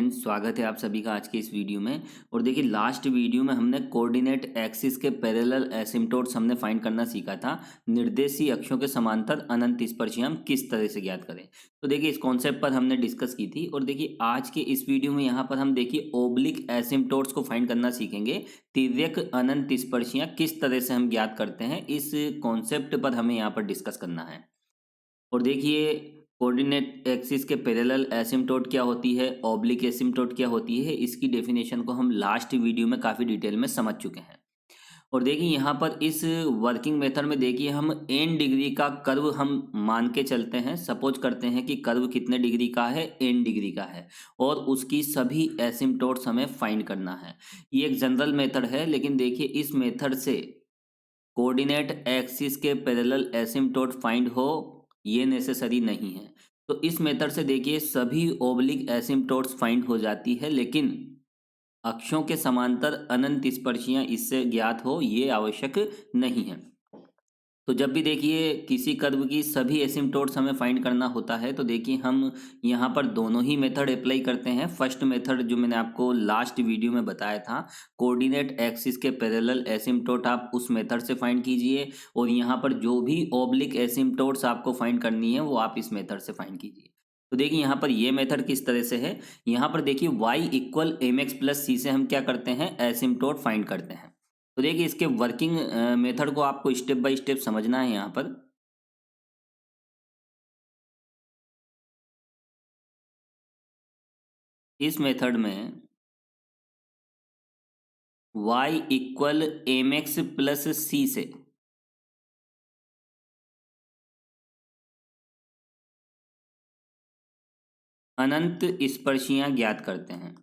Friends, स्वागत है आप सभी का आज के इस वीडियो में। और देखिए, लास्ट वीडियो में हमने कोऑर्डिनेट एक्सिस के पैरेलल एसिम्प्टोट्स हमने फाइंड करना सीखा था। निर्देशीय अक्षों के समांतर अनंत स्पर्शियां हम किस तरह से ज्ञात करें। तो देखिए, इस कॉन्सेप्ट पर हमने डिस्कस की थी। और देखिए, आज के इस वीडियो में यहाँ पर हम देखिए ओब्लिक एसिम्प्टोट्स को फाइंड करना सीखेंगे। तिर्यक अनंत स्पर्शियां किस तरह से हम ज्ञात करते हैं, इस कॉन्सेप्ट पर हमें यहाँ पर डिस्कस करना है। और देखिए, कोऑर्डिनेट एक्सिस के पैरेलल एसिम्प्टोट क्या होती है, ऑब्लिक एसिम्प्टोट क्या होती है, इसकी डेफिनेशन को हम लास्ट वीडियो में काफ़ी डिटेल में समझ चुके हैं। और देखिए, यहाँ पर इस वर्किंग मेथड में देखिए हम n डिग्री का कर्व हम मान के चलते हैं। सपोज करते हैं कि कर्व कितने डिग्री का है, n डिग्री का है, और उसकी सभी एसिम्प्टोट्स हमें फाइंड करना है। ये एक जनरल मेथड है, लेकिन देखिए इस मेथड से कोऑर्डिनेट एक्सिस के पैरेलल एसिम्प्टोट फाइंड हो ये नेसेसरी नहीं है। तो इस मेथड से देखिए सभी ओब्लिक एसिम्प्टोट्स फाइंड हो जाती है, लेकिन अक्षों के समांतर अनंत स्पर्शियां इससे ज्ञात हो ये आवश्यक नहीं है। तो जब भी देखिए किसी कर्व की सभी एसिम्प्टोट्स हमें फाइंड करना होता है, तो देखिए हम यहाँ पर दोनों ही मेथड अप्लाई करते हैं। फर्स्ट मेथड जो मैंने आपको लास्ट वीडियो में बताया था, कोऑर्डिनेट एक्सिस के पैरेलल एसिम्प्टोट, आप उस मेथड से फाइंड कीजिए। और यहाँ पर जो भी ऑब्लिक एसिम्प्टोट्स आपको फाइंड करनी है वो आप इस मेथड से फाइंड कीजिए। तो देखिए यहाँ पर ये मेथड किस तरह से है। यहाँ पर देखिए y equal M x plus सी से हम क्या करते हैं, एसिम्प्टोट फाइंड करते हैं। तो देखिए इसके वर्किंग मेथड को आपको स्टेप बाय स्टेप समझना है। यहाँ पर इस मेथड में y equal M x plus सी से अनंत स्पर्शियां ज्ञात करते हैं।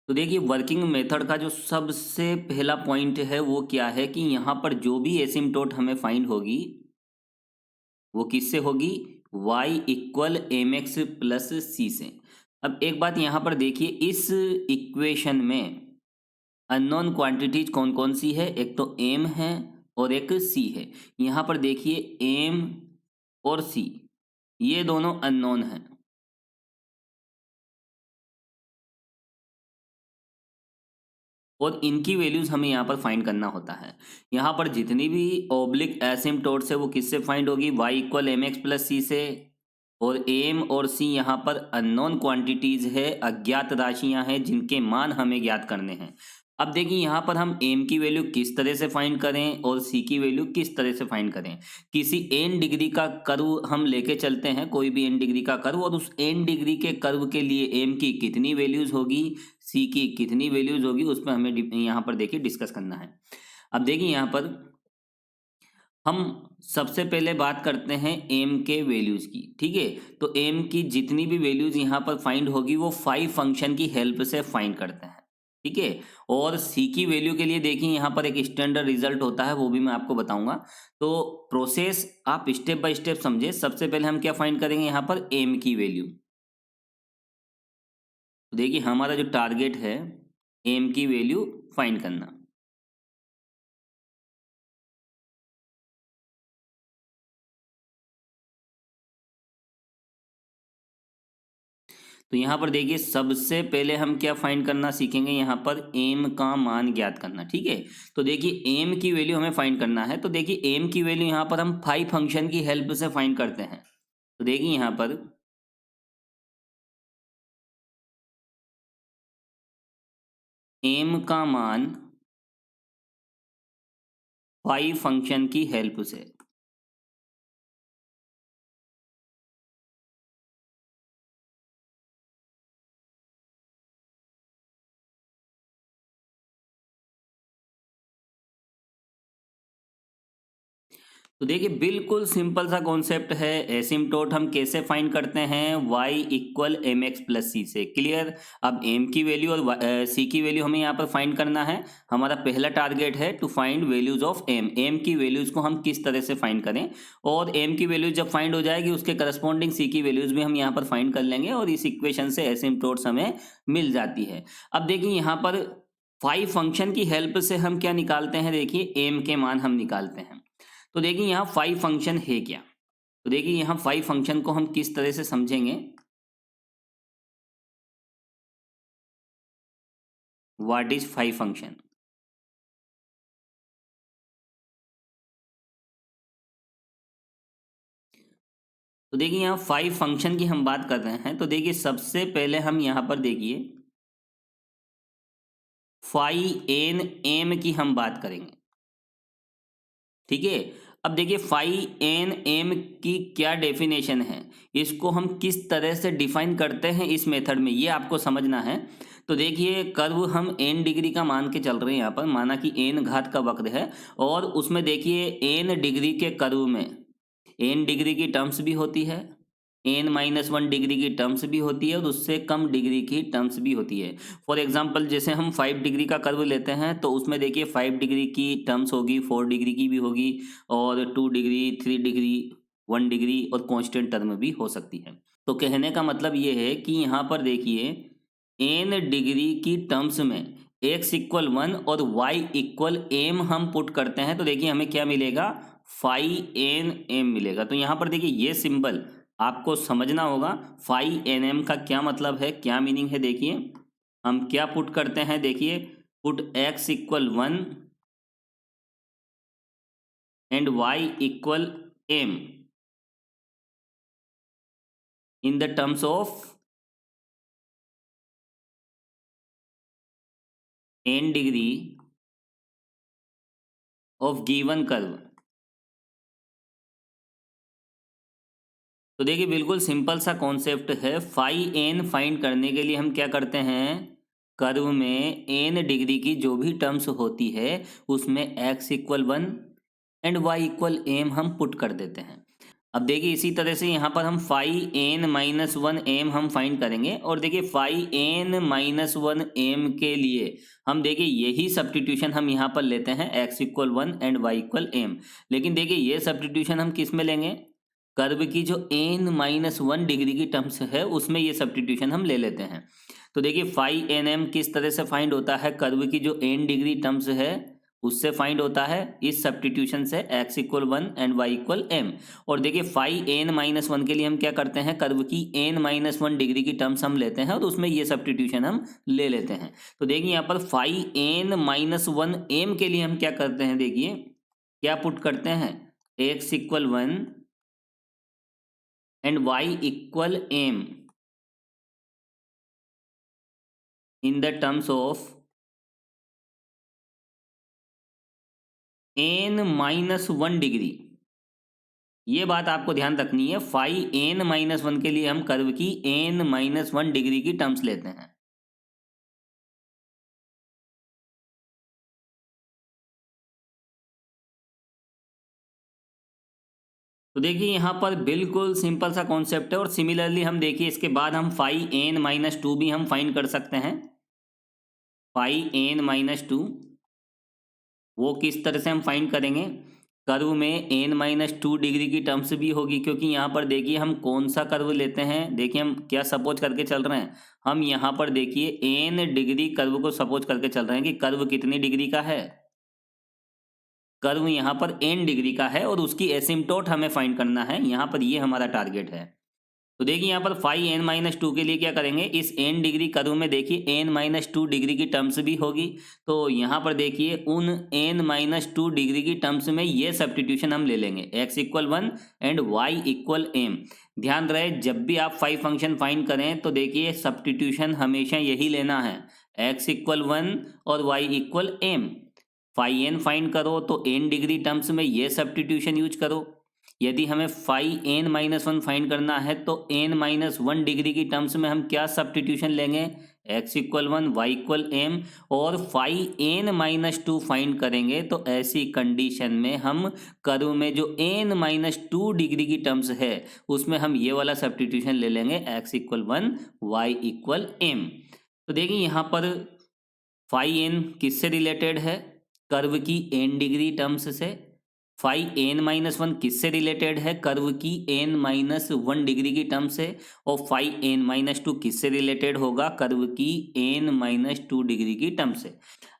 तो देखिए वर्किंग मेथड का जो सबसे पहला पॉइंट है वो क्या है कि यहाँ पर जो भी एसिम्प्टोट हमें फाइंड होगी वो किससे होगी, y equal M x plus सी से। अब एक बात यहाँ पर देखिए, इस इक्वेशन में अननोन क्वांटिटीज कौन कौन सी है, एक तो m है और एक c है। यहाँ पर देखिए m और c ये दोनों अननोन हैं। और इनकी वैल्यूज हमें यहाँ पर फाइंड करना होता है। यहाँ पर जितनी भी ओब्लिक एसिम्प्टोट्स है वो किससे फाइंड होगी, y equal M x plus सी से। और m और c यहाँ पर अननोन क्वांटिटीज है, अज्ञात राशियां हैं जिनके मान हमें ज्ञात करने हैं। अब देखिए यहाँ पर हम m की वैल्यू किस तरह से फाइंड करें और c की वैल्यू किस तरह से फाइंड करें। किसी n डिग्री का कर्व हम लेके चलते हैं, कोई भी n डिग्री का कर्व, और उस n डिग्री के कर्व के लिए m की कितनी वैल्यूज होगी, c की कितनी वैल्यूज होगी, उस पर हमें यहाँ पर देखिए डिस्कस करना है। अब देखिए यहाँ पर हम सबसे पहले बात करते हैं m के वैल्यूज की। ठीक है, तो m की जितनी भी वैल्यूज यहाँ पर फाइंड होगी वो 5 फंक्शन की हेल्प से फाइंड करते हैं। ठीक है, और c की वैल्यू के लिए देखिए यहाँ पर एक स्टैंडर्ड रिजल्ट होता है, वो भी मैं आपको बताऊंगा। तो प्रोसेस आप स्टेप बाय स्टेप समझे। सबसे पहले हम क्या फाइंड करेंगे, यहाँ पर m की वैल्यू। देखिए हमारा जो टारगेट है m की वैल्यू फाइंड करना। तो यहाँ पर देखिए सबसे पहले हम क्या फाइंड करना सीखेंगे, यहाँ पर m का मान ज्ञात करना। ठीक है, तो देखिए m की वैल्यू हमें फाइंड करना है। तो देखिए m की वैल्यू यहाँ पर हम 5 फंक्शन की हेल्प से फाइंड करते हैं। तो देखिए यहाँ पर m का मान 5 फंक्शन की हेल्प से। तो देखिए बिल्कुल सिंपल सा कॉन्सेप्ट है। एसिम्प्टोट हम कैसे फाइंड करते हैं, y equal M x plus सी से। क्लियर। अब m की वैल्यू और c की वैल्यू हमें यहाँ पर फाइंड करना है। हमारा पहला टारगेट है to find values of m की वैल्यूज को हम किस तरह से फाइंड करें। और m की वैल्यूज जब फाइंड हो जाएगी उसके करस्पॉन्डिंग c की वैल्यूज भी हम यहाँ पर फाइंड कर लेंगे, और इस इक्वेशन से एसिम्प्टोट्स हमें मिल जाती है। अब देखिए यहाँ पर 5 फंक्शन की हेल्प से हम क्या निकालते हैं, देखिए m के मान हम निकालते हैं। तो देखिए यहाँ 5 फंक्शन है क्या। तो देखिए यहाँ फाई फंक्शन को हम किस तरह से समझेंगे। What is phi function. तो देखिए यहाँ फाई फंक्शन की हम बात कर रहे हैं, तो देखिए सबसे पहले हम यहाँ पर देखिए फाई एन एम की हम बात करेंगे, ठीक है। अब देखिए फाई एन एम की क्या डेफिनेशन है, इसको हम किस तरह से डिफाइन करते हैं इस मेथड में, ये आपको समझना है। तो देखिए कर्व हम एन डिग्री का मान के चल रहे हैं, यहाँ पर माना कि एन घात का वक्र है, और उसमें देखिए एन डिग्री के कर्व में एन डिग्री की टर्म्स भी होती है, n-1 डिग्री की टर्म्स भी होती है, और उससे कम डिग्री की टर्म्स भी होती है। फॉर एग्जांपल जैसे हम 5 डिग्री का कर्व लेते हैं, तो उसमें देखिए 5 डिग्री की टर्म्स होगी, 4 डिग्री की भी होगी, और 2 डिग्री, 3 डिग्री, 1 डिग्री और कांस्टेंट टर्म भी हो सकती है। तो कहने का मतलब ये है कि यहाँ पर देखिए n डिग्री की टर्म्स में x=1 और y=m हम पुट करते हैं, तो देखिए हमें क्या मिलेगा, फाई एन एम मिलेगा। तो यहाँ पर देखिए ये सिंबल आपको समझना होगा, फाई एन एम का क्या मतलब है, क्या मीनिंग है। देखिए हम क्या पुट करते हैं, देखिए put x=1 and y=m in the terms of n degree of given curve. तो देखिए बिल्कुल सिंपल सा कॉन्सेप्ट है, फाई एन फाइंड करने के लिए हम क्या करते हैं, कर्व में एन डिग्री की जो भी टर्म्स होती है उसमें x=1 एंड y=m हम पुट कर देते हैं। अब देखिए इसी तरह से यहाँ पर हम फाई n-1 m हम फाइंड करेंगे, और देखिए फाई n-1 m के लिए हम देखिए यही सब्स्टिट्यूशन हम यहाँ पर लेते हैं, x=1 एंड y=m। लेकिन देखिए ये सब्स्टिट्यूशन हम किस में लेंगे, कर्व की जो n-1 डिग्री की टर्म्स है उसमें ये सब्स्टिट्यूशन हम ले लेते हैं। तो देखिए फाई एन एम किस तरह से फाइंड होता है, कर्व की जो n डिग्री टर्म्स है उससे फाइंड होता है इस सब्स्टिट्यूशन से, x=1 एंड y=m। और देखिए फाई n-1 के लिए हम क्या करते हैं, कर्व की n-1 डिग्री की टर्म्स हम लेते हैं और उसमें ये सब्स्टिट्यूशन हम ले लेते हैं। तो देखिए यहाँ पर फाई n-1 m के लिए हम क्या करते हैं, देखिए क्या पुट करते हैं, x=1 and y=m in the terms of n-1 degree. ये बात आपको ध्यान रखनी है, फाई n-1 के लिए हम कर्व की n-1 डिग्री की टर्म्स लेते हैं। तो देखिए यहाँ पर बिल्कुल सिंपल सा कॉन्सेप्ट है, और सिमिलरली हम देखिए इसके बाद हम फाई n-2 भी हम फाइंड कर सकते हैं। फाई n-2 वो किस तरह से हम फाइंड करेंगे, कर्व में n-2 डिग्री की टर्म्स भी होगी, क्योंकि यहाँ पर देखिए हम कौन सा कर्व लेते हैं, देखिए हम क्या सपोज करके चल रहे हैं, हम यहाँ पर देखिए n डिग्री कर्व को सपोज करके चल रहे हैं कि कर्व कितनी डिग्री का है, कर्व यहाँ पर n डिग्री का है, और उसकी एसिम्टोट हमें फाइंड करना है, यहाँ पर ये हमारा टारगेट है। तो देखिए यहाँ पर फाई n-2 के लिए क्या करेंगे, इस n डिग्री कर्व में देखिए n-2 डिग्री की टर्म्स भी होगी, तो यहाँ पर देखिए उन n-2 डिग्री की टर्म्स में ये सब्स्टिट्यूशन हम ले लेंगे, x=1 एंड y=m। ध्यान रहे जब भी आप फाई फंक्शन फाइंड करें तो देखिए सब्स्टिट्यूशन हमेशा यही लेना है, x=1 और y=m। फाई एन फाइंड करो तो n डिग्री टर्म्स में ये सब्स्टिट्यूशन यूज करो, यदि हमें फाई n-1 फाइंड करना है तो n-1 डिग्री की टर्म्स में हम क्या सब्स्टिट्यूशन लेंगे, x=1 y=m, और फाई n-2 फाइंड करेंगे तो ऐसी कंडीशन में हम कर्व में जो n-2 डिग्री की टर्म्स है उसमें हम ये वाला सब्स्टिट्यूशन ले लेंगे, x=1 y=m। तो देखिए यहाँ पर फाई n किससे रिलेटेड है, कर्व की n डिग्री टर्म्स से। फाई n-1 किससे रिलेटेड है, कर्व की n-1 डिग्री की टर्म से। और फाई n-2 किससे रिलेटेड होगा, कर्व की n-2 डिग्री की टर्म से।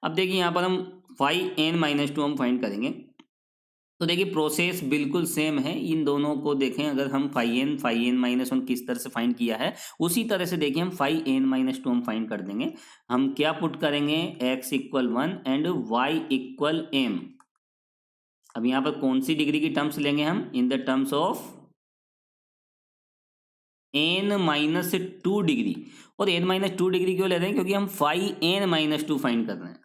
अब देखिए यहाँ पर हम फाई n-2 हम फाइंड करेंगे, तो देखिए प्रोसेस बिल्कुल सेम है, इन दोनों को देखें अगर हम फाई एन माइनस वन किस तरह से फाइंड किया है उसी तरह से देखिए हम फाई एन माइनस टू हम फाइंड कर देंगे। हम क्या पुट करेंगे, x equal one and y equal m. अब यहाँ पर कौन सी डिग्री की टर्म्स लेंगे हम, in the terms of n minus two degree. और एन माइनस टू डिग्री क्यों ले रहे हैं, क्योंकि हम phi N minus two find कर रहे हैं।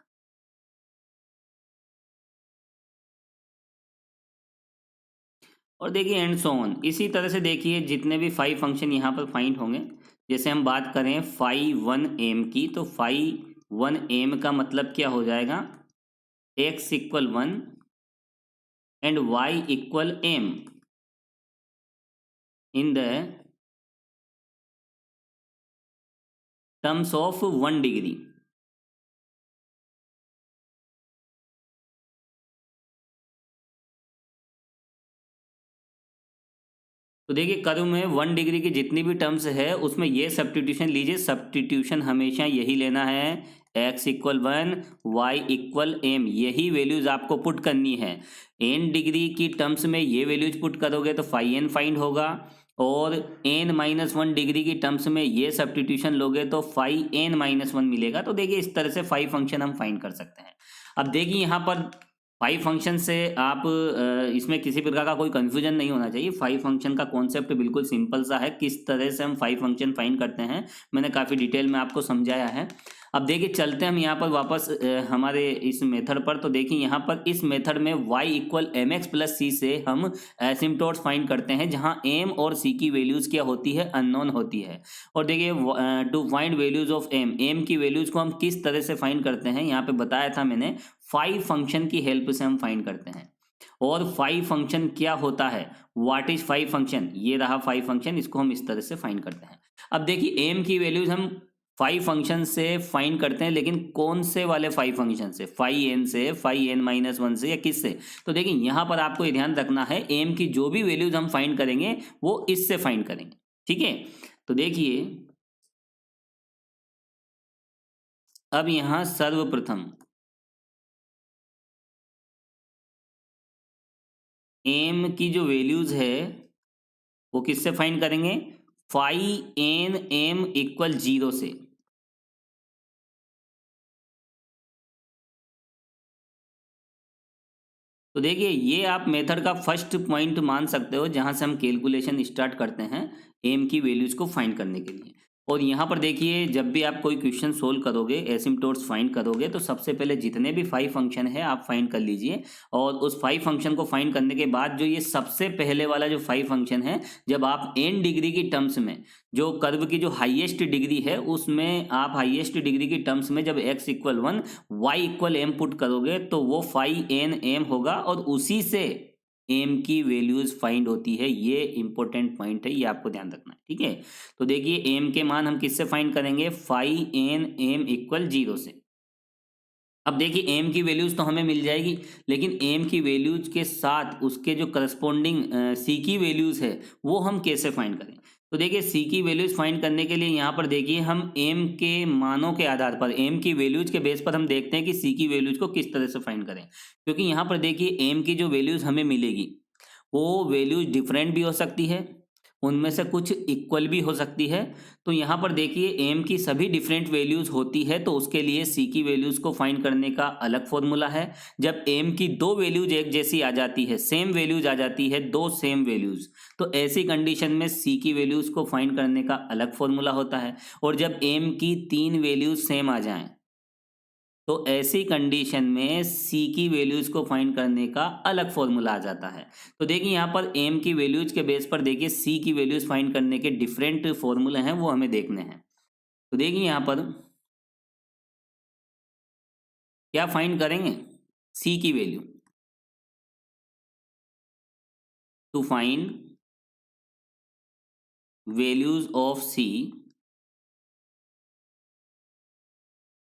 और देखिए एंड सो ऑन, इसी तरह से देखिए जितने भी फाइव फंक्शन यहाँ पर फाइंड होंगे, जैसे हम बात करें फाई वन एम की, तो फाई वन एम का मतलब क्या हो जाएगा, x equal one and y equal m in the terms of one degree. तो देखिए कर्व में वन डिग्री की जितनी भी टर्म्स है उसमें ये सब्स्टिट्यूशन लीजिए, सब्स्टिट्यूशन हमेशा यही लेना है, x equal one y equal m, यही वैल्यूज आपको पुट करनी है। एन डिग्री की टर्म्स में ये वैल्यूज पुट करोगे तो फाई एन फाइंड होगा, और एन माइनस वन डिग्री की टर्म्स में ये सब्स्टिट्यूशन लोगे तो फाई एन माइनस वन मिलेगा। तो देखिए इस तरह से फाइव फंक्शन हम फाइंड कर सकते हैं। अब देखिए यहाँ पर फाइव फंक्शन से आप इसमें किसी प्रकार का कोई कंफ्यूजन नहीं होना चाहिए। फाइव फंक्शन का कॉन्सेप्ट बिल्कुल सिंपल सा है, किस तरह से हम फाइव फंक्शन फाइंड करते हैं मैंने काफ़ी डिटेल में आपको समझाया है। अब देखिए चलते हैं हम यहाँ पर वापस हमारे इस मेथड पर। तो देखिए यहाँ पर इस मेथड में y equal M x plus सी से हम एसिम्पटोट्स फाइंड करते हैं, जहाँ m और c की वैल्यूज़ क्या होती है, अननोन होती है। और देखिए to find values of m की वैल्यूज़ को हम किस तरह से फाइंड करते हैं, यहाँ पे बताया था मैंने, फाइव फंक्शन की हेल्प से हम फाइंड करते हैं। और फाइव फंक्शन क्या होता है, व्हाट इज फाइव फंक्शन, ये रहा फाइव फंक्शन, इसको हम इस तरह से फाइंड करते हैं। अब देखिए एम की वैल्यूज हम फाइव फंक्शन से फाइंड करते हैं, लेकिन कौन से वाले फाइव फंक्शन से, फाई एन से, फाई एन माइनस वन से, या किस से। तो देखिए यहाँ पर आपको ये ध्यान रखना है, एम की जो भी वैल्यूज हम फाइंड करेंगे वो इससे फाइंड करेंगे, ठीक है। तो देखिए अब यहाँ सर्वप्रथम एम की जो वैल्यूज है वो किससे फाइंड करेंगे, phi n m equal zero से। तो देखिए ये आप मेथड का फर्स्ट पॉइंट मान सकते हो, जहां से हम कैलकुलेशन स्टार्ट करते हैं एम की वैल्यूज को फाइंड करने के लिए। और यहाँ पर देखिए जब भी आप कोई क्वेश्चन सोल्व करोगे, एसिम्पटोट्स फाइंड करोगे, तो सबसे पहले जितने भी फाइव फंक्शन है आप फाइंड कर लीजिए। और उस फाइव फंक्शन को फाइंड करने के बाद जो ये सबसे पहले वाला जो फाइव फंक्शन है, जब आप एन डिग्री की टर्म्स में, जो कर्व की जो हाईएस्ट डिग्री है उसमें आप हाईएस्ट डिग्री की टर्म्स में जब x equal one y equal m put करोगे तो वो फाई एन एम होगा, और उसी से एम की वैल्यूज फाइंड होती है। ये इंपॉर्टेंट पॉइंट है, ये आपको ध्यान रखना है, ठीक है। तो देखिए एम के मान हम किससे फाइंड करेंगे, phi n m equal zero से। अब देखिए एम की वैल्यूज तो हमें मिल जाएगी, लेकिन एम की वैल्यूज के साथ उसके जो करस्पॉन्डिंग सी की वैल्यूज है वो हम कैसे फाइंड करें। तो देखिए सी की वैल्यूज फाइंड करने के लिए यहाँ पर देखिए हम एम के मानों के आधार पर, एम की वैल्यूज के बेस पर हम देखते हैं कि सी की वैल्यूज को किस तरह से फाइंड करें। क्योंकि यहाँ पर देखिए एम की जो वैल्यूज हमें मिलेगी वो वैल्यूज डिफरेंट भी हो सकती है, उनमें से कुछ इक्वल भी हो सकती है। तो यहाँ पर देखिए एम की सभी डिफरेंट वैल्यूज होती है, तो उसके लिए सी की वैल्यूज को फाइंड करने का अलग फॉर्मूला है। जब एम की दो वैल्यूज एक जैसी आ जाती है, सेम वैल्यूज आ जाती है, दो सेम वैल्यूज, तो ऐसी कंडीशन में सी की वैल्यूज को फाइंड करने का अलग फॉर्मूला होता है। और जब एम की तीन वैल्यूज सेम आ जाएं, तो ऐसी कंडीशन में सी की वैल्यूज को फाइंड करने का अलग फॉर्मूला आ जाता है। तो देखिए यहाँ पर एम की वैल्यूज के बेस पर देखिए सी की वैल्यूज फाइंड करने के डिफरेंट फॉर्मूले हैं, वो हमें देखने हैं। तो देखिए यहाँ पर क्या फाइंड करेंगे, सी की value, to find values of C.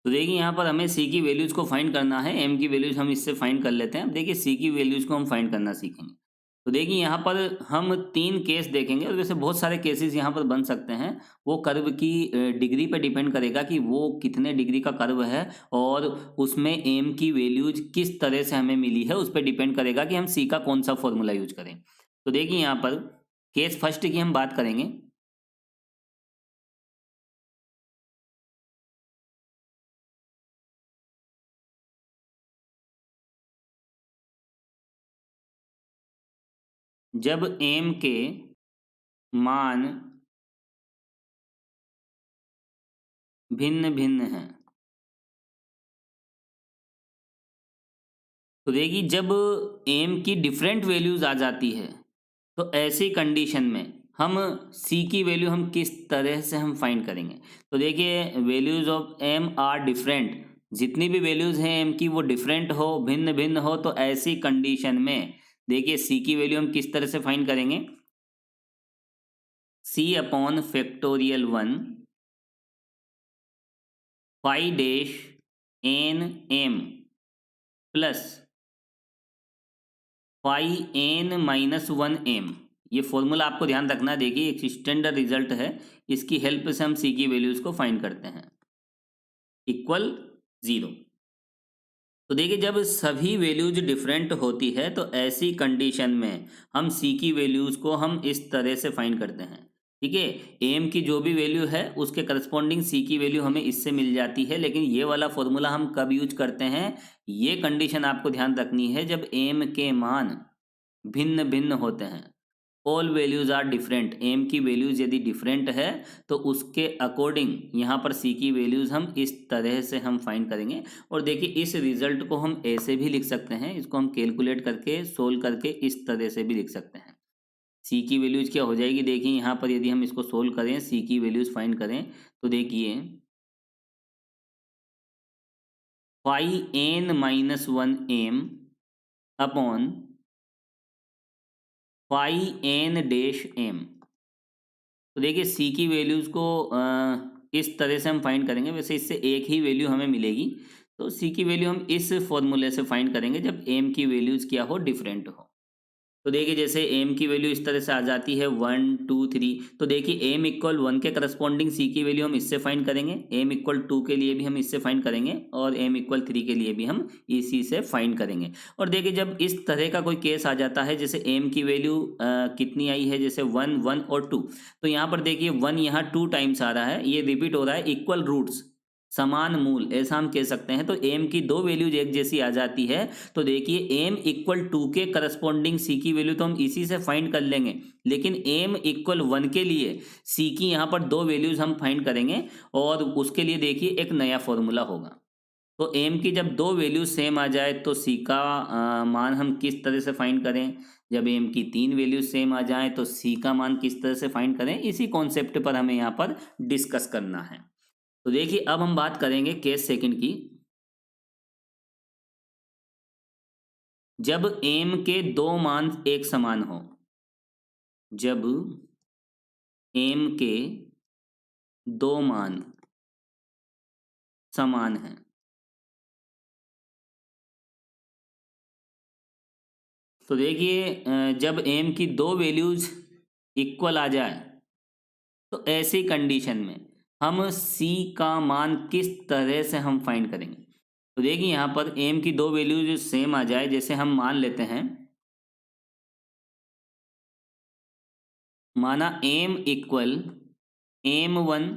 तो देखिए यहाँ पर हमें सी की वैल्यूज को फाइंड करना है, एम की वैल्यूज हम इससे फाइंड कर लेते हैं। अब देखिए सी की वैल्यूज को हम फाइंड करना सीखेंगे। तो देखिए यहाँ पर हम 3 केस देखेंगे और वैसे बहुत सारे केसेस यहाँ पर बन सकते हैं। वो कर्व की डिग्री पे डिपेंड करेगा कि वो कितने डिग्री का कर्व है और उसमें एम की वैल्यूज किस तरह से हमें मिली है, उस पे डिपेंड करेगा कि हम सी का कौन सा फॉर्मूला यूज करें। तो देखिए यहाँ पर केस फर्स्ट की हम बात करेंगे। जब एम के मान भिन्न भिन्न हैं, तो देखिए जब एम की डिफरेंट वैल्यूज आ जाती है तो ऐसी कंडीशन में हम सी की वैल्यू हम किस तरह से हम फाइंड करेंगे। तो देखिए values of m are different, जितनी भी वैल्यूज हैं एम की वो डिफरेंट हो, भिन्न भिन्न हो, तो ऐसी कंडीशन में देखिए सी की वैल्यू हम किस तरह से फाइंड करेंगे। C upon factorial 1 phi dash N M plus phi N minus 1 M. ये फॉर्मूला आपको ध्यान रखना है। देखिए एक स्टैंडर्ड रिजल्ट है, इसकी हेल्प से हम सी की वैल्यूज को फाइंड करते हैं। इक्वल 0। तो देखिए जब सभी वैल्यूज डिफरेंट होती है तो ऐसी कंडीशन में हम सी की वैल्यूज को हम इस तरह से फाइंड करते हैं। ठीक है, एम की जो भी वैल्यू है उसके करस्पॉन्डिंग सी की वैल्यू हमें इससे मिल जाती है। लेकिन ये वाला फॉर्मूला हम कब यूज करते हैं, ये कंडीशन आपको ध्यान रखनी है जब एम के मान भिन्न भिन्न होते हैं। All values are different, m की वैल्यूज यदि डिफरेंट है तो उसके अकॉर्डिंग यहाँ पर सी की वैल्यूज हम इस तरह से हम फाइंड करेंगे। और देखिए इस रिजल्ट को हम ऐसे भी लिख सकते हैं, इसको हम कैलकुलेट करके सोल्व करके इस तरह से भी लिख सकते हैं। सी की वैल्यूज क्या हो जाएगी, देखिए यहाँ पर यदि हम इसको सोल्व करें, सी की वैल्यूज फाइंड करें, तो देखिए phi N minus 1 m upon phi n dash m. तो देखिए सी की वैल्यूज़ को इस तरह से हम फाइंड करेंगे। वैसे इससे एक ही वैल्यू हमें मिलेगी, तो सी की वैल्यू हम इस फॉर्मूले से फाइंड करेंगे जब एम की वैल्यूज़ क्या हो, डिफरेंट हो। तो देखिए जैसे एम की वैल्यू इस तरह से आ जाती है 1 2 3, तो देखिए एम इक्वल 1 के करस्पॉन्डिंग सी की वैल्यू हम इससे फाइंड करेंगे, एम इक्वल 2 के लिए भी हम इससे फाइंड करेंगे और एम इक्वल 3 के लिए भी हम इसी से फाइंड करेंगे। और देखिए जब इस तरह का कोई केस आ जाता है, जैसे एम की वैल्यू कितनी आई है, जैसे 1 1 और 2, तो यहाँ पर देखिए 1 यहाँ 2 टाइम्स आ रहा है, ये रिपीट हो रहा है, इक्वल रूट्स समान मूल ऐसा हम कह सकते हैं। तो एम की दो वैल्यूज एक जैसी आ जाती है, तो देखिए एम इक्वल 2 के करस्पॉन्डिंग सी की वैल्यू तो हम इसी से फाइंड कर लेंगे, लेकिन एम इक्वल 1 के लिए सी की यहाँ पर दो वैल्यूज हम फाइंड करेंगे और उसके लिए देखिए एक नया फॉर्मूला होगा। तो एम की जब दो वैल्यूज सेम आ जाए तो सी का मान हम किस तरह से फाइंड करें, जब एम की 3 वैल्यूज सेम आ जाए तो सी का मान किस तरह से फाइंड करें, इसी कॉन्सेप्ट पर हमें यहाँ पर डिस्कस करना है। तो देखिए अब हम बात करेंगे केस सेकंड की। जब एम के दो मान एक समान हो, जब एम के दो मान समान हैं, तो देखिए जब एम की दो वैल्यूज इक्वल आ जाए तो ऐसी कंडीशन में हम सी का मान किस तरह से हम फाइंड करेंगे। तो देखिए यहाँ पर एम की दो वैल्यूज सेम आ जाए, जैसे हम मान लेते हैं, माना M equal m1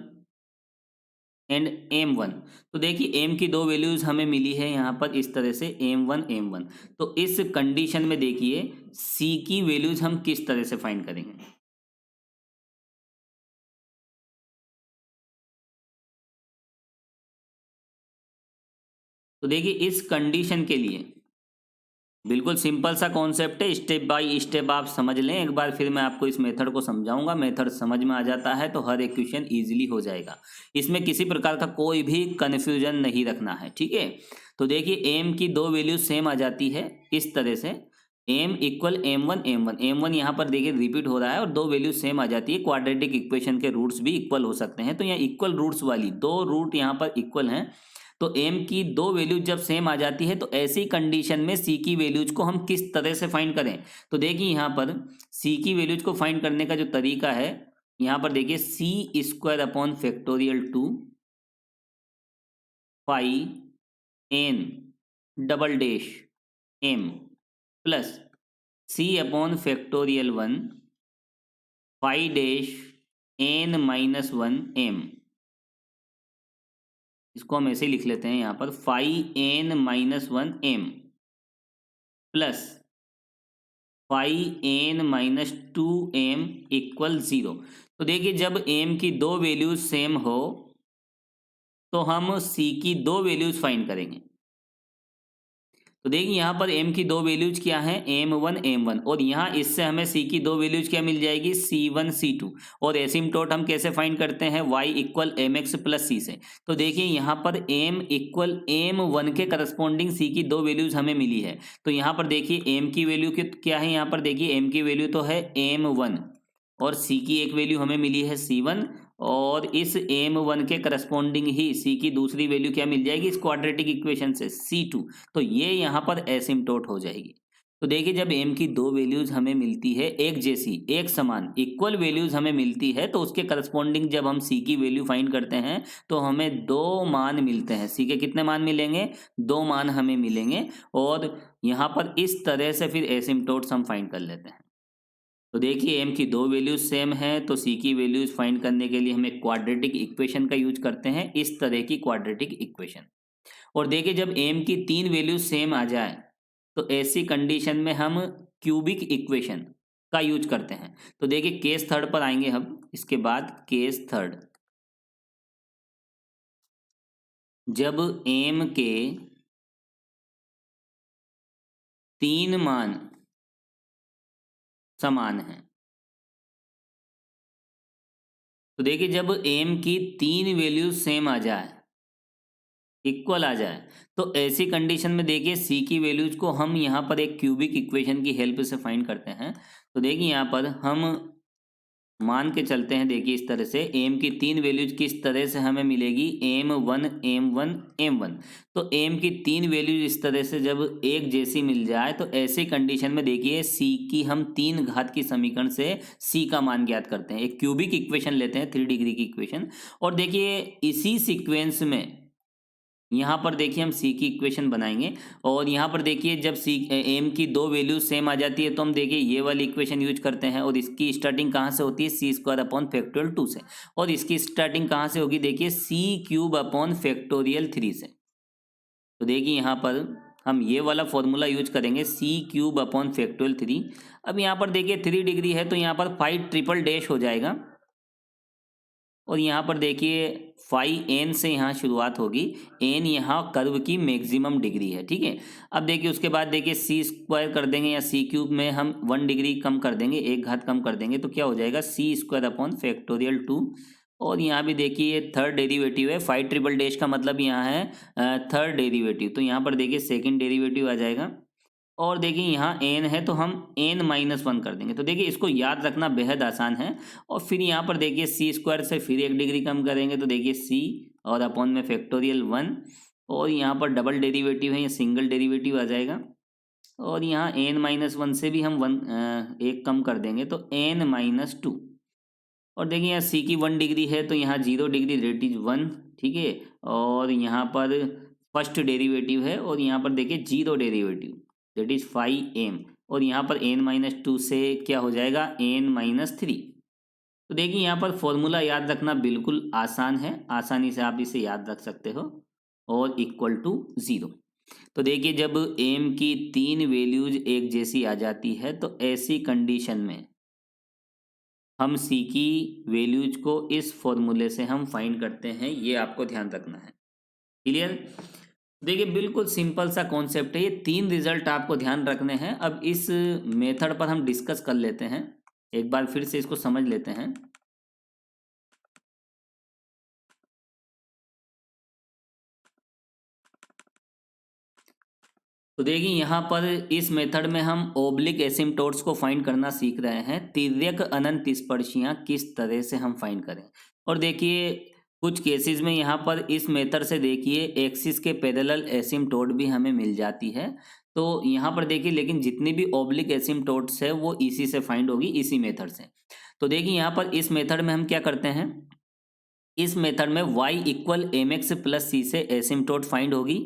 and m1, तो देखिए m की दो वैल्यूज हमें मिली है यहाँ पर इस तरह से m1 तो इस कंडीशन में देखिए c की वैल्यूज हम किस तरह से फाइंड करेंगे। तो देखिए इस कंडीशन के लिए बिल्कुल सिंपल सा कॉन्सेप्ट है, स्टेप बाय स्टेप आप समझ लें एक बार, फिर मैं आपको इस मेथड को समझाऊंगा। मेथड समझ में आ जाता है तो हर एक क्वेश्चन इजीली हो जाएगा, इसमें किसी प्रकार का कोई भी कन्फ्यूजन नहीं रखना है। ठीक है, तो देखिए एम की दो वैल्यूज सेम आ जाती है इस तरह से, एम इक्वल m1 यहाँ पर देखिए रिपीट हो रहा है और दो वैल्यू सेम आ जाती है। क्वाड्रेटिक इक्वेशन के रूट्स भी इक्वल हो सकते हैं, तो यहाँ इक्वल रूट्स वाली दो रूट यहाँ पर इक्वल हैं, तो एम की दो वैल्यूज जब सेम आ जाती है तो ऐसी कंडीशन में सी की वैल्यूज को हम किस तरह से फाइंड करें। तो देखिए यहाँ पर सी की वैल्यूज को फाइंड करने का जो तरीका है, यहाँ पर देखिए c square upon factorial 2 five n double dash m plus c upon factorial 1 five dash n minus 1 m. इसको हम ऐसे ही लिख लेते हैं यहाँ पर five n minus 1 m plus five n minus 2 m equal 0। तो देखिए जब एम की दो वैल्यूज सेम हो तो हम सी की दो वैल्यूज फाइंड करेंगे। तो देखिए यहाँ पर m की दो वैल्यूज क्या हैं, m1 m1, और यहाँ इससे हमें c की दो वैल्यूज क्या मिल जाएगी, c1 c2। और एसिम्टोट हम कैसे फाइंड करते हैं, y equal mx plus c से। तो देखिए यहाँ पर m इक्वल m1 के करस्पॉन्डिंग c की दो वैल्यूज हमें मिली है। तो यहाँ पर देखिए m की वैल्यू क्या है, यहाँ पर देखिए m की वैल्यू तो है m1 और c की एक वैल्यू हमें मिली है c1, और इस m1 के करस्पॉन्डिंग ही c की दूसरी वैल्यू क्या मिल जाएगी इस क्वाड्रेटिक इक्वेशन से, c2। तो ये यहाँ पर एसिम्टोट हो जाएगी। तो देखिए जब m की दो वैल्यूज हमें मिलती है एक जैसी एक समान इक्वल वैल्यूज हमें मिलती है तो उसके करस्पॉन्डिंग जब हम c की वैल्यू फाइंड करते हैं तो हमें दो मान मिलते हैं। c के कितने मान मिलेंगे, दो मान हमें मिलेंगे, और यहाँ पर इस तरह से फिर एसिम्टोट्स हम फाइंड कर लेते हैं। तो देखिए m की दो वैल्यूज सेम है तो c की वैल्यूज फाइंड करने के लिए हम एक क्वाड्रेटिक इक्वेशन का यूज करते हैं, इस तरह की क्वाड्रेटिक इक्वेशन। और देखिए जब m की तीन वैल्यूज सेम आ जाए तो ऐसी कंडीशन में हम क्यूबिक इक्वेशन का यूज करते हैं। तो देखिए केस थर्ड पर आएंगे हम, इसके बाद केस थर्ड, जब m के तीन मान समान हैं। तो देखिए जब m की तीन वैल्यूज सेम आ जाए, इक्वल आ जाए, तो ऐसी कंडीशन में देखिए c की वैल्यूज को हम यहाँ पर एक क्यूबिक इक्वेशन की हेल्प से फाइंड करते हैं। तो देखिए यहाँ पर हम मान के चलते हैं, देखिए इस तरह से m की तीन वैल्यूज किस तरह से हमें मिलेगी, m1 m1 m1। तो m की तीन वैल्यूज इस तरह से जब एक जैसी मिल जाए तो ऐसी कंडीशन में देखिए c की हम तीन घात की समीकरण से c का मान ज्ञात करते हैं। एक क्यूबिक इक्वेशन लेते हैं 3 डिग्री की इक्वेशन, और देखिए इसी सीक्वेंस में यहाँ पर देखिए हम c की इक्वेशन बनाएंगे। और यहाँ पर देखिए जब c m की दो वैल्यूज सेम आ जाती है तो हम देखिए ये वाली इक्वेशन यूज करते हैं, और इसकी स्टार्टिंग कहाँ से होती है, सी स्क्वायर अपॉन फैक्टोरियल 2 से, और इसकी स्टार्टिंग कहाँ से होगी, देखिए सी क्यूब अपॉन फैक्टोरियल 3 से। तो देखिए यहाँ पर हम ये वाला फॉर्मूला यूज करेंगे, सी क्यूब अपॉन फैक्टोरियल 3। अब यहाँ पर देखिए 3 डिग्री है तो यहाँ पर 5 ट्रिपल डैश हो जाएगा, और यहाँ पर देखिए फाइव एन से यहाँ शुरुआत होगी, एन यहाँ कर्व की मैक्सिमम डिग्री है, ठीक है। अब देखिए उसके बाद देखिए सी स्क्वायर कर देंगे या सी क्यूब में हम 1 डिग्री कम कर देंगे, एक घात कम कर देंगे, तो क्या हो जाएगा सी स्क्वायर अपॉन फैक्टोरियल 2। और यहाँ भी देखिए थर्ड डेरिवेटिव है, 5 ट्रिपल डैश का मतलब यहाँ है थर्ड डेरिवेटिव, तो यहाँ पर देखिए सेकेंड डेरिवेटिव आ जाएगा। और देखिए यहाँ n है तो हम n-1 कर देंगे। तो देखिए इसको याद रखना बेहद आसान है। और फिर यहाँ पर देखिए सी स्क्वायर से फिर 1 डिग्री कम करेंगे तो देखिए c और अपॉन में फैक्टोरियल 1, और यहाँ पर डबल डेरिवेटिव है, ये सिंगल डेरिवेटिव आ जाएगा। और यहाँ n-1 से भी हम एक कम कर देंगे तो n-2। और देखिए यहाँ c की 1 डिग्री है तो यहाँ 0 डिग्री दैट इज 1, ठीक है। और यहाँ पर फर्स्ट डेरिवेटिव है और यहाँ पर देखिए 0 डेरिवेटिव दैट इज 5m, और यहाँ पर n-2 से क्या हो जाएगा n-3। तो देखिए यहाँ पर फॉर्मूला याद रखना बिल्कुल आसान है, आसानी से आप इसे याद रख सकते हो, और इक्वल टू 0। तो देखिए जब m की तीन वैल्यूज एक जैसी आ जाती है तो ऐसी कंडीशन में हम c की वैल्यूज को इस फॉर्मूले से हम फाइंड करते हैं, ये आपको ध्यान रखना है। क्लियर? देखिए बिल्कुल सिंपल सा कॉन्सेप्ट है, ये तीन रिजल्ट आपको ध्यान रखने हैं। अब इस मेथड पर हम डिस्कस कर लेते हैं, एक बार फिर से इसको समझ लेते हैं। तो देखिए यहाँ पर इस मेथड में हम ओब्लिक एसिम्टोट्स को फाइंड करना सीख रहे हैं, तिर्यक अनंत स्पर्शियाँ किस तरह से हम फाइंड करें। और देखिए कुछ केसेस में यहाँ पर इस मेथड से देखिए एक्सिस के पैरेलल एसिम्प्टोट भी हमें मिल जाती है। तो यहाँ पर देखिए लेकिन जितनी भी ऑब्लिक एसिम्प्टोट्स है वो इसी से फाइंड होगी, इसी मेथड से। तो देखिए यहाँ पर इस मेथड में हम क्या करते हैं, इस मेथड में y equal M x plus सी से एसिम्प्टोट फाइंड होगी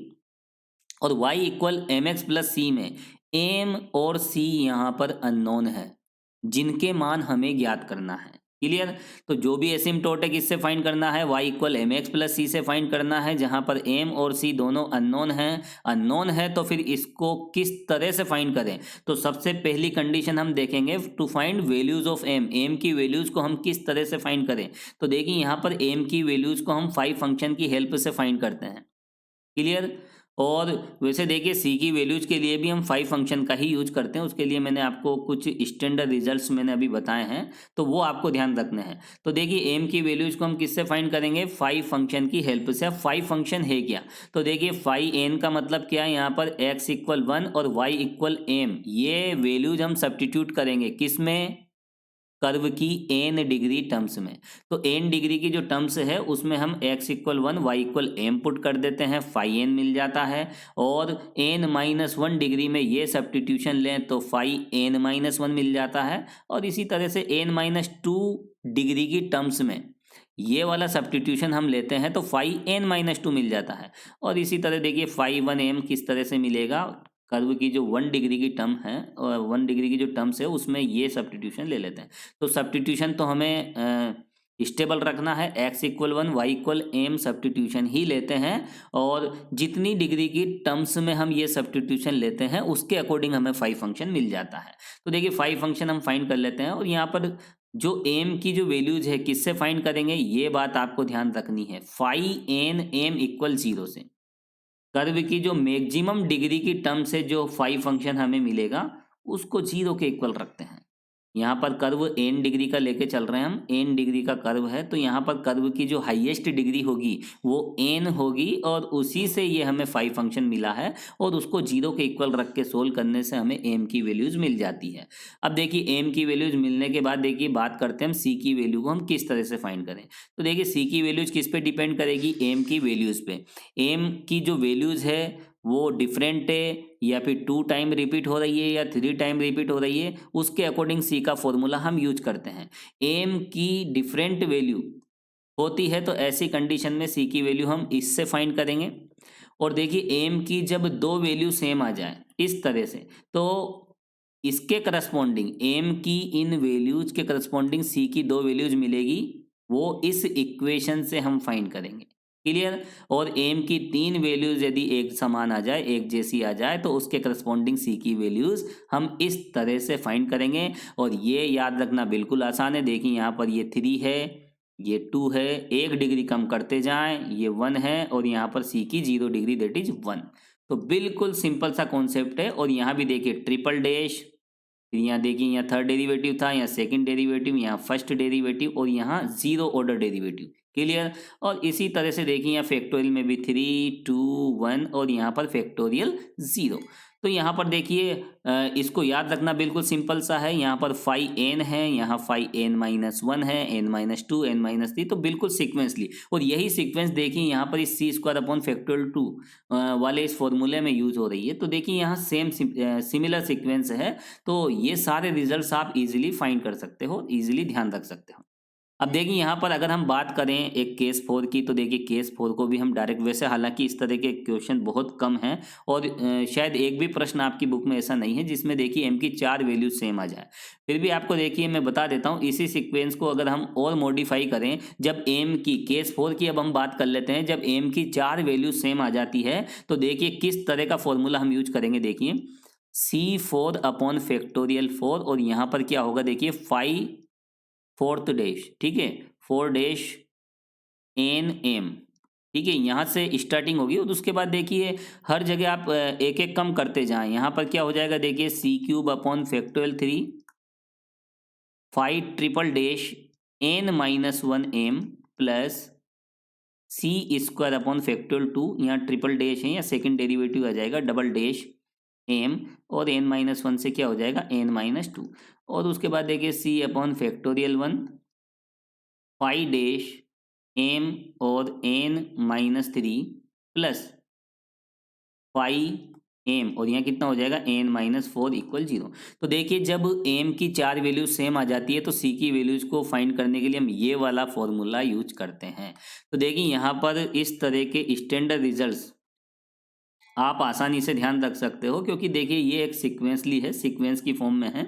और y equal M x plus c में m और c यहाँ पर अननोन है जिनके मान हमें ज्ञात करना है। क्लियर। तो जो भी एसिम्प्टोट है किससे फाइंड करना है, y equal M x plus सी से फाइंड करना है, जहां पर m और c दोनों अननोन हैं। अननोन है तो फिर इसको किस तरह से फाइंड करें, तो सबसे पहली कंडीशन हम देखेंगे to find values of m की वैल्यूज को हम किस तरह से फाइंड करें। तो देखिए यहाँ पर m की वैल्यूज को हम 5 फंक्शन की हेल्प से फाइंड करते हैं। क्लियर। और वैसे देखिए सी की वैल्यूज के लिए भी हम 5 फंक्शन का ही यूज करते हैं, उसके लिए मैंने आपको कुछ स्टैंडर्ड रिजल्ट्स मैंने अभी बताए हैं, तो वो आपको ध्यान रखने हैं। तो देखिए एम की वैल्यूज को हम किससे फाइंड करेंगे, 5 फंक्शन की हेल्प से। अब 5 फंक्शन है क्या, तो देखिए 5n का मतलब क्या है, यहाँ पर x इक्वल 1 और y इक्वल m, ये वैल्यूज हम सब्स्टिट्यूट करेंगे किस में, कर्व की n डिग्री टर्म्स में। तो n डिग्री की जो टर्म्स है उसमें हम x इक्वल 1 y इक्वल m पुट कर देते हैं, फाई n मिल जाता है। और n माइनस 1 डिग्री में ये सब्स्टिट्यूशन लें तो फाई n माइनस 1 मिल जाता है। और इसी तरह से n माइनस 2 डिग्री की टर्म्स में ये वाला सब्स्टिट्यूशन हम लेते हैं तो फाई n माइनस 2 मिल जाता है। और इसी तरह देखिए फाई 1m किस तरह से मिलेगा, कर्व की जो 1 डिग्री की टर्म है और 1 डिग्री की जो टर्म्स है उसमें ये सब्स्टिट्यूशन ले लेते हैं। तो सब्स्टिट्यूशन तो हमें स्टेबल रखना है, x इक्वल 1 y इक्वल m सब्स्टिट्यूशन ही लेते हैं। और जितनी डिग्री की टर्म्स में हम ये सब्स्टिट्यूशन लेते हैं उसके अकॉर्डिंग हमें 5 फंक्शन मिल जाता है। तो देखिए 5 फंक्शन हम फाइंड कर लेते हैं। और यहाँ पर जो m की जो वैल्यूज है किससे फाइंड करेंगे, ये बात आपको ध्यान रखनी है, फाई n m इक्वल 0 से। कर्व की जो मैक्सिमम डिग्री की टर्म से जो 5 फंक्शन हमें मिलेगा उसको 0 के इक्वल रखते हैं। यहाँ पर कर्व n डिग्री का लेके चल रहे हैं हम, n डिग्री का कर्व है तो यहाँ पर कर्व की जो हाईएस्ट डिग्री होगी वो n होगी और उसी से ये हमें 5 फंक्शन मिला है और उसको 0 के इक्वल रख के सोल्व करने से हमें m की वैल्यूज मिल जाती है। अब देखिए m की वैल्यूज मिलने के बाद देखिए बात करते हैं हम c की वैल्यू को हम किस तरह से फाइंड करें। तो देखिए c की वैल्यूज किस पे डिपेंड करेगी, m की वैल्यूज पे। m की जो वैल्यूज है वो डिफरेंट है या फिर 2 टाइम रिपीट हो रही है या 3 टाइम रिपीट हो रही है, उसके अकॉर्डिंग सी का फॉर्मूला हम यूज करते हैं। एम की डिफरेंट वैल्यू होती है तो ऐसी कंडीशन में सी की वैल्यू हम इससे फाइंड करेंगे। और देखिए एम की जब दो वैल्यू सेम आ जाए इस तरह से तो इसके करस्पॉन्डिंग एम की इन वैल्यूज के करस्पॉन्डिंग सी की दो वैल्यूज मिलेगी, वो इस इक्वेशन से हम फाइंड करेंगे। क्लियर। और एम की 3 वैल्यूज यदि एक समान आ जाए, एक जैसी आ जाए, तो उसके करस्पॉन्डिंग सी की वैल्यूज हम इस तरह से फाइंड करेंगे। और ये याद रखना बिल्कुल आसान है। देखिए यहाँ पर ये 3 है, ये 2 है, 1 डिग्री कम करते जाएं, ये 1 है और यहाँ पर सी की 0 डिग्री दैट इज 1। तो बिल्कुल सिंपल सा कॉन्सेप्ट है। और यहाँ भी देखिए ट्रिपल डैश, फिर यहाँ देखिए यहाँ थर्ड डेरिवेटिव था, यहाँ सेकंड डेरिवेटिव, यहाँ फर्स्ट डेरिवेटिव और यहाँ 0 ऑर्डर डेरिवेटिव। क्लियर। और इसी तरह से देखिए यहाँ फैक्टोरियल में भी 3 2 1 और यहाँ पर फैक्टोरियल 0। तो यहाँ पर देखिए इसको याद रखना बिल्कुल सिंपल सा है। यहाँ पर फाई n है, यहाँ फाई n माइनस 1 है, n माइनस 2, n माइनस 3, तो बिल्कुल सीक्वेंसली। और यही सीक्वेंस देखिए यहाँ पर इस सी स्क्वायर अपॉन फैक्टोरियल 2 वाले इस फॉर्मूले में यूज हो रही है। तो देखिए यहाँ सेम सिमिलर सीक्वेंस है, तो ये सारे रिजल्ट्स आप इजीली फाइंड कर सकते हो, इजीली ध्यान रख सकते हो। अब देखिए यहाँ पर अगर हम बात करें एक केस 4 की, तो देखिए केस 4 को भी हम डायरेक्ट, वैसे हालांकि इस तरह के क्वेश्चन बहुत कम हैं और शायद एक भी प्रश्न आपकी बुक में ऐसा नहीं है जिसमें देखिए एम की 4 वैल्यू सेम आ जाए। फिर भी आपको देखिए मैं बता देता हूँ, इसी सीक्वेंस को अगर हम और मॉडिफाई करें, जब एम की केस 4 की अब हम बात कर लेते हैं, जब एम की 4 वैल्यू सेम आ जाती है तो देखिए किस तरह का फॉर्मूला हम यूज करेंगे। देखिए C4 अपॉन फैक्टोरियल 4 और यहाँ पर क्या होगा, देखिए 5 फोर्थ डैश, ठीक है, 4 डैश एन एम, ठीक है, यहाँ से स्टार्टिंग होगी। और उसके बाद देखिए हर जगह आप एक एक कम करते जाएं। यहाँ पर क्या हो जाएगा, देखिए c cube upon factorial 3 5 triple dash n minus 1 m plus c square upon factorial 2, यहाँ ट्रिपल डैश है या सेकेंड डेरिवेटिव आ जाएगा डबल डैश एम और एन माइनस 1 से क्या हो जाएगा एन माइनस 2। और उसके बाद देखिए सी अपॉन फैक्टोरियल 1 5 डैश एम और n-3 प्लस 5m और यहाँ कितना हो जाएगा n-4 इक्वल 0। तो देखिए जब m की 4 वैल्यूज सेम आ जाती है तो c की वैल्यूज को फाइंड करने के लिए हम ये वाला फॉर्मूला यूज करते हैं। तो देखिए यहाँ पर इस तरह के स्टैंडर्ड रिजल्ट्स आप आसानी से ध्यान रख सकते हो, क्योंकि देखिए ये एक सीक्वेंसली है, सीक्वेंस की फॉर्म में है,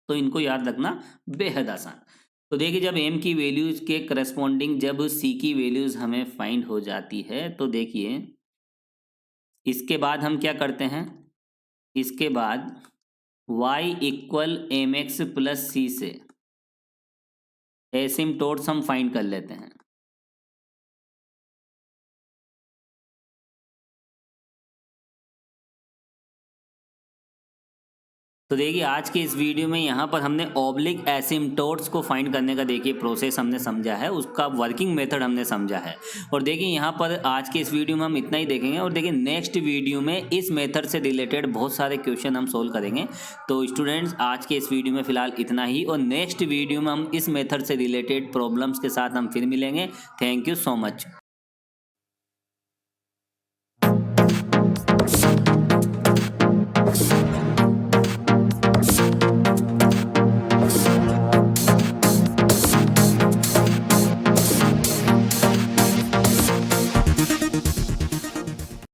तो इनको याद रखना बेहद आसान। तो देखिए जब m की वैल्यूज के करस्पॉन्डिंग जब c की वैल्यूज हमें फाइंड हो जाती है तो देखिए इसके बाद हम क्या करते हैं, इसके बाद y equal M x plus सी से एसिम्टोट्स हम फाइंड कर लेते हैं। तो देखिए आज के इस वीडियो में यहाँ पर हमने ऑब्लिक एसिम्टोट्स को फाइंड करने का देखिए प्रोसेस हमने समझा है, उसका वर्किंग मेथड हमने समझा है। और देखिए यहाँ पर आज के इस वीडियो में हम इतना ही देखेंगे और देखिए नेक्स्ट वीडियो में इस मेथड से रिलेटेड बहुत सारे क्वेश्चन हम सोल्व करेंगे। तो स्टूडेंट्स आज के इस वीडियो में फिलहाल इतना ही, और नेक्स्ट वीडियो में हम इस मेथड से रिलेटेड प्रॉब्लम्स के साथ हम फिर मिलेंगे। Thank you so much.